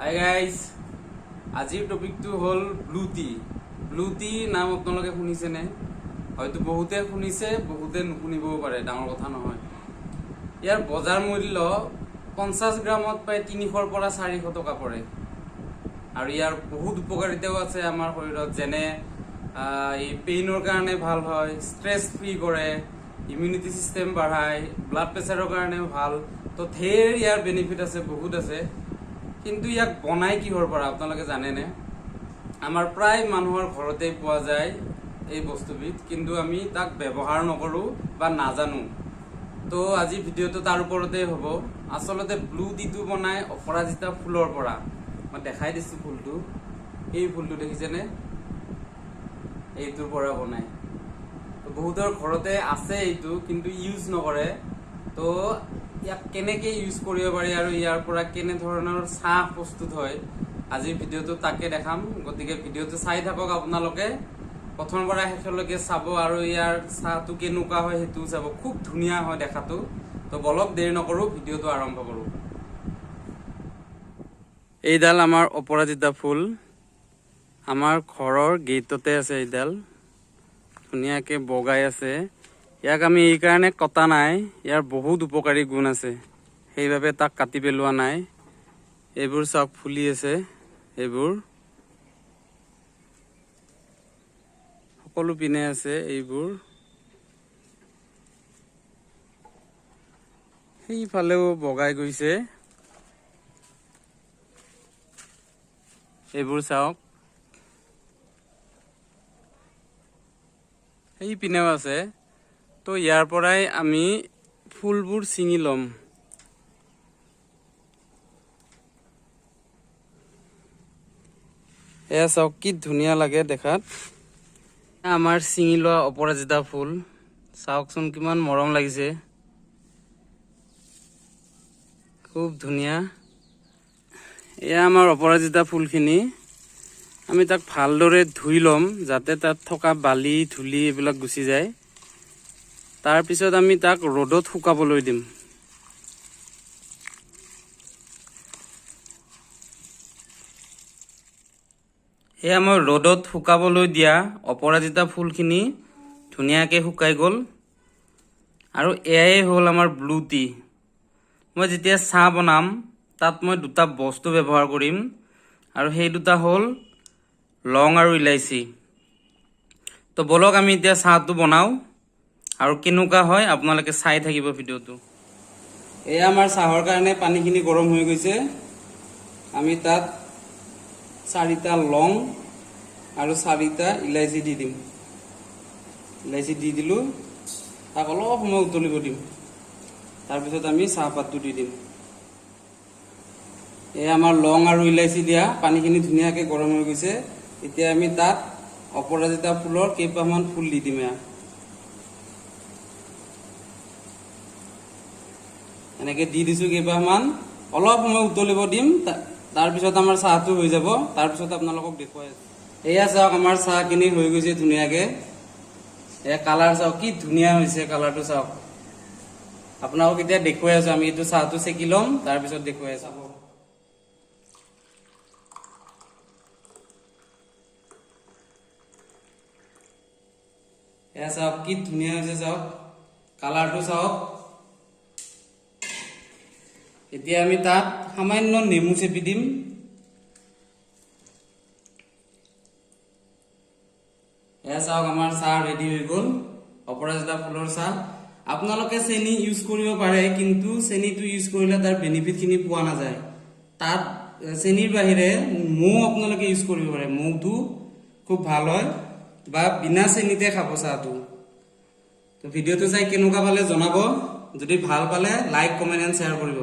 Hi guys, আজিৰ টপিকটো হ'ল ব্লু টি। ব্লু টি নাম আপোনালোকে শুনিছেনে? হয়তো বহুতে শুনিছে, বহুতে নুশুনিবও পাৰে, ডাঙৰ কথা নহয়। ইয়াৰ বজাৰ মূল্য 50 গ্ৰামত প্ৰায় 300ৰ পৰা 400 টকা পৰে। আৰু ইয়াৰ বহুত উপকাৰিতাও আছে আমাৰ শৰীৰত, যেনে এই পেইনৰ কাৰণে ভাল হয়, ষ্ট্ৰেছ ফ্ৰী কৰে, ইমিউনিটি চিষ্টেম বঢ়ায়, ব্লাড প্ৰেছাৰৰ কাৰণেও ভাল। তো ঢেৰ ইয়াৰ বেনিফিট আছে, বহুত আছে। কিন্তু ইয়াক বনাই কিহৰ পৰা আপোনালোকে জানেনে? আমাৰ প্ৰায় মানুহৰ ঘৰতে পোৱা যায় এই বস্তুবিধ, কিন্তু আমি তাক ব্যৱহাৰ নকৰোঁ বা নাজানো। তো আজি ভিডিঅ'টো তাৰ ওপৰতেই হ'ব। আচলতে ব্লু টিটো বনাই অপৰাজিতা ফুলৰ পৰা। মই দেখাই দিছোঁ ফুলটো, এই ফুলটো দেখিছেনে? এইটোৰ পৰা বনাই। তো বহুতৰ ঘৰতে আছে এইটো, কিন্তু ইউজ নকৰে। তো ইয়াক কেনেকে ইউজ কৰিব পাৰি আৰু ইয়াৰ পৰা কেনেধৰণৰ চাহ প্ৰস্তুত হয়, আজিৰ ভিডিঅ'টো তাকে দেখাম। গতিকে ভিডিঅ'টো চাই থাকক আপোনালোকে, প্ৰথমৰ পৰা শেষলৈকে চাব আৰু ইয়াৰ চাহটো কেনেকুৱা হয় সেইটোও চাব। খুব ধুনীয়া হয় দেখাটো। তো বলক দেৰি নকৰোঁ, ভিডিঅ'টো আৰম্ভ কৰোঁ। এইডাল আমাৰ অপৰাজিতা ফুল, আমাৰ ঘৰৰ গেটতে আছে। এইডাল ধুনীয়াকে বগাই আছে। ইয়াক আমি এইকাৰণে কটা নাই, ইয়াৰ বহুত উপকাৰী গুণ আছে, সেইবাবে তাক কাটি পেলোৱা নাই। এইবোৰ চাওক ফুলি আছে, এইবোৰ সকলো পিনে আছে। এইবোৰ সেইফালেও বগাই গৈছে, এইবোৰ চাওক, সেই পিনেও আছে। তো ইয়াৰ পৰাই আমি ফুলবোৰ ছিঙি ল'ম। এয়া চাওক কি ধুনীয়া লাগে দেখাত। আমাৰ ছিঙি লোৱা অপৰাজিতা ফুল চাওকচোন, কিমান মৰম লাগিছে, খুব ধুনীয়া। এয়া আমাৰ অপৰাজিতা ফুলখিনি। আমি তাক ভালদৰে ধুই ল'ম, যাতে তাত থকা বালি ধূলি এইবিলাক গুচি যায়। তাৰপিছত আমি তাক ৰ'দত শুকাবলৈ দিম। এয়া মই ৰ'দত শুকাবলৈ দিয়া অপৰাজিতা ফুলখিনি ধুনীয়াকৈ শুকাই গ'ল। আৰু এয়াই হ'ল আমাৰ ব্লু টি। মই যেতিয়া চাহ বনাম তাত মই দুটা বস্তু ব্যৱহাৰ কৰিম, আৰু সেই দুটা হ'ল লং আৰু ইলাইচি। তো বলক আমি এতিয়া চাহটো বনাওঁ, আৰু কেনেকুৱা হয় আপোনালোকে চাই থাকিব ভিডিঅ'টো। এয়া আমাৰ চাহৰ কাৰণে পানীখিনি গৰম হৈ গৈছে। আমি তাত 4টা লং আৰু 4টা ইলাইচি দি দিম। ইলাইচি দি দিলোঁ, তাক অলপ সময় উতলিব দিম। তাৰপিছত আমি চাহপাতটো দি দিম। এয়া আমাৰ লং আৰু ইলাইচি দিয়া পানীখিনি ধুনীয়াকৈ গৰম হৈ গৈছে। এতিয়া আমি তাত অপৰাজিতা ফুলৰ কেইপাহমান ফুল দি দিম। এনেকৈ দি দিছোঁ কেইপাহমান, অলপ সময় উতলিব দিম। তাৰপিছত আমাৰ চাহটো হৈ যাব। তাৰপিছত আপোনালোকক দেখুৱাই আছোঁ। এয়া চাওক, আমাৰ চাহখিনি হৈ গৈছে ধুনীয়াকৈ। এয়া কালাৰ চাওক, কি ধুনীয়া হৈছে কালাৰটো চাওক। আপোনালোকক এতিয়া দেখুৱাই আছোঁ। আমি এইটো চাহটো চেকি ল'ম, তাৰপিছত দেখুৱাই আছোঁ। এয়া চাওক কি ধুনীয়া হৈছে, চাওক কালাৰটো চাওক। এতিয়া আমি তাত সামান্য নেমু চেপি দিম। এয়া চাওক, আমাৰ চাহ ৰেডি হৈ গ'ল, অপৰাজিতা ফুলৰ চাহ। আপোনালোকে চেনি ইউজ কৰিব পাৰে, কিন্তু চেনিটো ইউজ কৰিলে তাৰ বেনিফিটখিনি পোৱা নাযায়। তাত চেনিৰ বাহিৰে মৌ আপোনালোকে ইউজ কৰিব পাৰে, মৌটো খুব ভাল হয়, বা বিনা চেনিতে খাব চাহটো। তো ভিডিঅ'টো চাই কেনেকুৱা পালে জনাব। যদি ভাল পালে লাইক, কমেণ্ট এণ্ড শ্বেয়াৰ কৰিব।